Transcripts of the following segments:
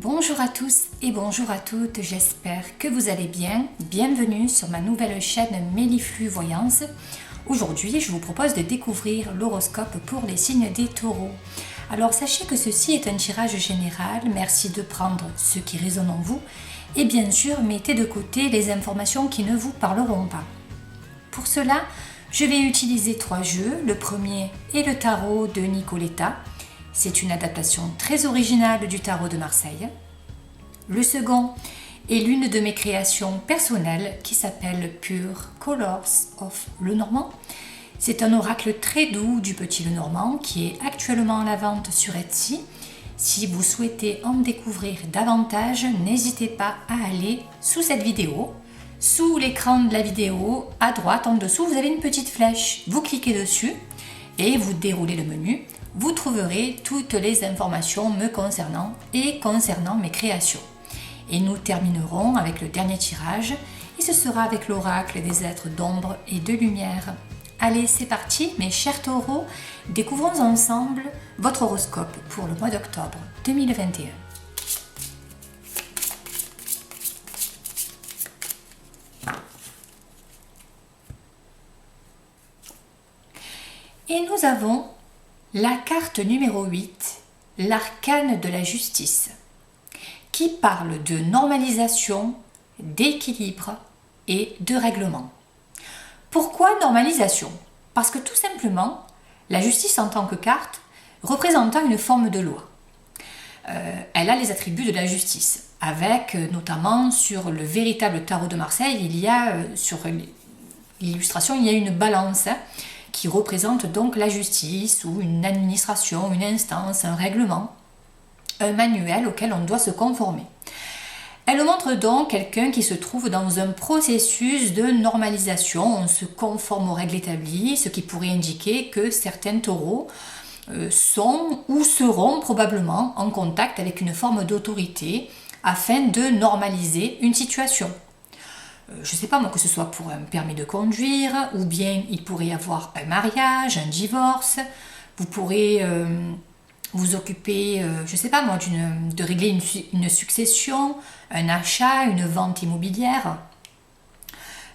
Bonjour à tous et bonjour à toutes, j'espère que vous allez bien. Bienvenue sur ma nouvelle chaîne Méliflu Voyance. Aujourd'hui, je vous propose de découvrir l'horoscope pour les signes des taureaux. Alors sachez que ceci est un tirage général, merci de prendre ce qui résonne en vous et bien sûr mettez de côté les informations qui ne vous parleront pas. Pour cela, je vais utiliser 3 jeux. Le premier est le tarot de Nicoletta. C'est une adaptation très originale du tarot de Marseille. Le second est l'une de mes créations personnelles qui s'appelle Pure Colors of Lenormand. C'est un oracle très doux du petit Lenormand qui est actuellement à la vente sur Etsy. Si vous souhaitez en découvrir davantage, n'hésitez pas à aller sous cette vidéo. Sous l'écran de la vidéo, à droite en dessous, vous avez une petite flèche. Vous cliquez dessus et vous déroulez le menu. Vous trouverez toutes les informations me concernant et concernant mes créations. Et nous terminerons avec le dernier tirage et ce sera avec l'oracle des êtres d'ombre et de lumière. Allez, c'est parti mes chers taureaux, découvrons ensemble votre horoscope pour le mois d'octobre 2021. Et nous avons la carte numéro 8, l'arcane de la justice, qui parle de normalisation, d'équilibre et de règlement. Pourquoi normalisation? Parce que tout simplement, la justice en tant que carte représentant une forme de loi. Elle a les attributs de la justice, avec notamment sur le véritable tarot de Marseille, il y a sur l'illustration, il y a une balance qui représente donc la justice ou une administration, une instance, un règlement, un manuel auquel on doit se conformer. Elle montre donc quelqu'un qui se trouve dans un processus de normalisation, on se conforme aux règles établies, ce qui pourrait indiquer que certains taureaux sont ou seront probablement en contact avec une forme d'autorité afin de normaliser une situation. Je ne sais pas moi, que ce soit pour un permis de conduire, ou bien il pourrait y avoir un mariage, un divorce, vous pourrez vous occuper, je ne sais pas moi, de régler une succession, un achat, une vente immobilière.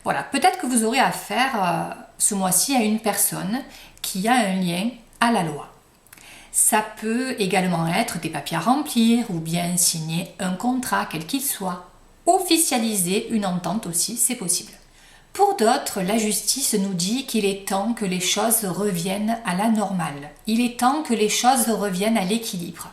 Voilà, peut-être que vous aurez affaire ce mois-ci à une personne qui a un lien à la loi. Ça peut également être des papiers à remplir, ou bien signer un contrat, quel qu'il soit. Officialiser une entente aussi, c'est possible. Pour d'autres, la justice nous dit qu'il est temps que les choses reviennent à la normale. Il est temps que les choses reviennent à l'équilibre.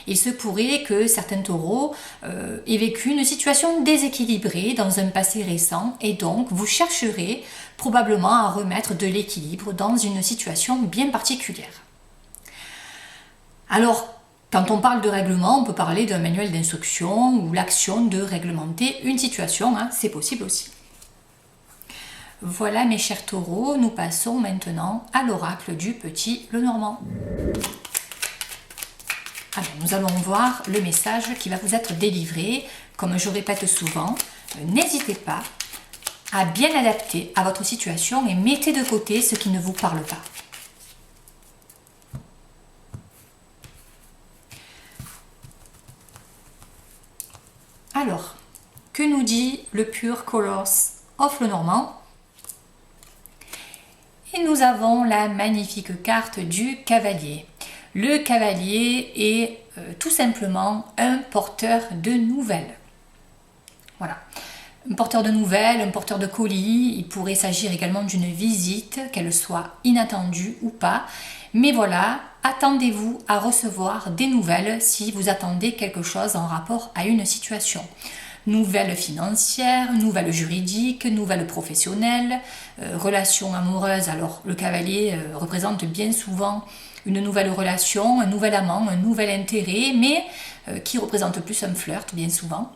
Il se pourrait que certains taureaux aient vécu une situation déséquilibrée dans un passé récent et donc vous chercherez probablement à remettre de l'équilibre dans une situation bien particulière. Alors, quand on parle de règlement, on peut parler d'un manuel d'instruction ou l'action de réglementer une situation, c'est possible aussi. Voilà mes chers taureaux, nous passons maintenant à l'oracle du petit Lenormand. Alors, nous allons voir le message qui va vous être délivré. Comme je répète souvent, n'hésitez pas à bien adapter à votre situation et mettez de côté ce qui ne vous parle pas. Alors, que nous dit le Pure Colors of Lenormand? Et nous avons la magnifique carte du cavalier. Le cavalier est tout simplement un porteur de nouvelles. Voilà. Un porteur de nouvelles, un porteur de colis. Il pourrait s'agir également d'une visite, qu'elle soit inattendue ou pas. Mais voilà, attendez-vous à recevoir des nouvelles si vous attendez quelque chose en rapport à une situation. Nouvelles financières, nouvelles juridiques, nouvelles professionnelles, relations amoureuses. Alors le cavalier représente bien souvent une nouvelle relation, un nouvel amant, un nouvel intérêt, mais qui représente plus un flirt bien souvent.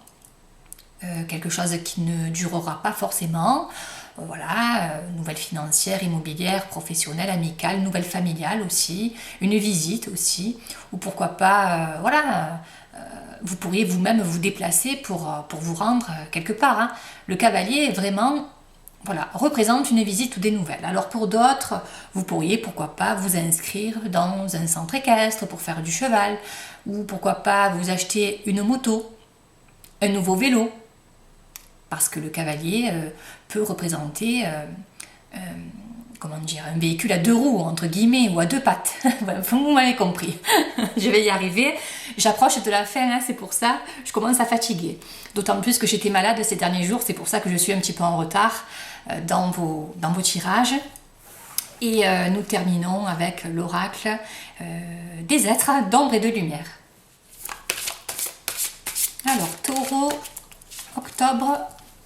Quelque chose qui ne durera pas forcément. Voilà, nouvelle financière, immobilière, professionnelle, amicale, nouvelle familiale aussi, une visite aussi, ou pourquoi pas, vous pourriez vous-même vous déplacer pour vous rendre quelque part. Le cavalier est vraiment, voilà, représente une visite ou des nouvelles. Alors pour d'autres, vous pourriez pourquoi pas vous inscrire dans un centre équestre pour faire du cheval, ou pourquoi pas vous acheter une moto, un nouveau vélo, parce que le cavalier peut représenter comment dire, un véhicule à 2 roues, entre guillemets, ou à 2 pattes. Vous m'avez compris. Je vais y arriver. J'approche de la fin, hein, c'est pour ça. Je commence à fatiguer. D'autant plus que j'étais malade ces derniers jours. C'est pour ça que je suis un petit peu en retard dans vos tirages. Et nous terminons avec l'oracle des êtres d'ombre et de lumière. Alors, Taureau, octobre,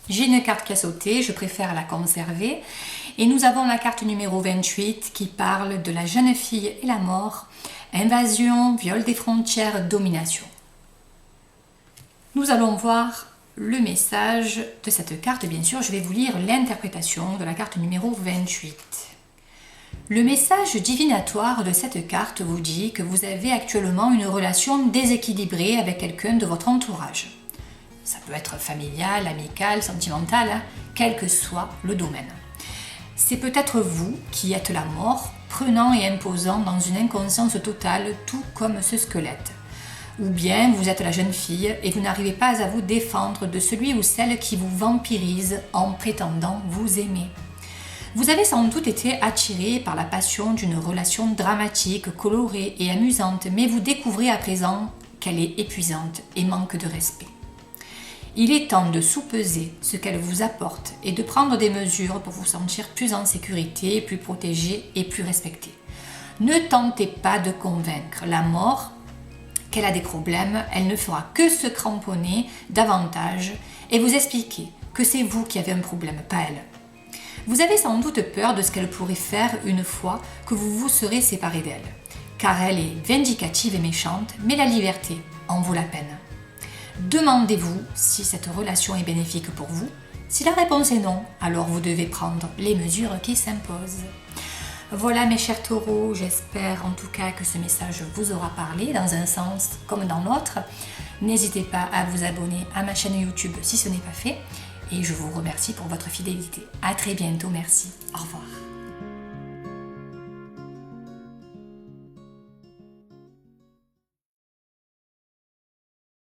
j'ai une carte qui a sauté. Je préfère la conserver. Et nous avons la carte numéro 28 qui parle de la jeune fille et la mort, invasion, viol des frontières, domination. Nous allons voir le message de cette carte. Bien sûr, je vais vous lire l'interprétation de la carte numéro 28. Le message divinatoire de cette carte vous dit que vous avez actuellement une relation déséquilibrée avec quelqu'un de votre entourage. Ça peut être familial, amical, sentimental, hein, quel que soit le domaine. C'est peut-être vous qui êtes la mort, prenant et imposant dans une inconscience totale, tout comme ce squelette. Ou bien vous êtes la jeune fille et vous n'arrivez pas à vous défendre de celui ou celle qui vous vampirise en prétendant vous aimer. Vous avez sans doute été attiré par la passion d'une relation dramatique, colorée et amusante, mais vous découvrez à présent qu'elle est épuisante et manque de respect. Il est temps de sous-peser ce qu'elle vous apporte et de prendre des mesures pour vous sentir plus en sécurité, plus protégé et plus respecté. Ne tentez pas de convaincre la mort qu'elle a des problèmes, elle ne fera que se cramponner davantage et vous expliquer que c'est vous qui avez un problème, pas elle. Vous avez sans doute peur de ce qu'elle pourrait faire une fois que vous vous serez séparé d'elle, car elle est vindicative et méchante, mais la liberté en vaut la peine. Demandez-vous si cette relation est bénéfique pour vous. Si la réponse est non, alors vous devez prendre les mesures qui s'imposent. Voilà mes chers taureaux, j'espère en tout cas que ce message vous aura parlé dans un sens comme dans l'autre. N'hésitez pas à vous abonner à ma chaîne YouTube si ce n'est pas fait. Et je vous remercie pour votre fidélité. À très bientôt, merci. Au revoir.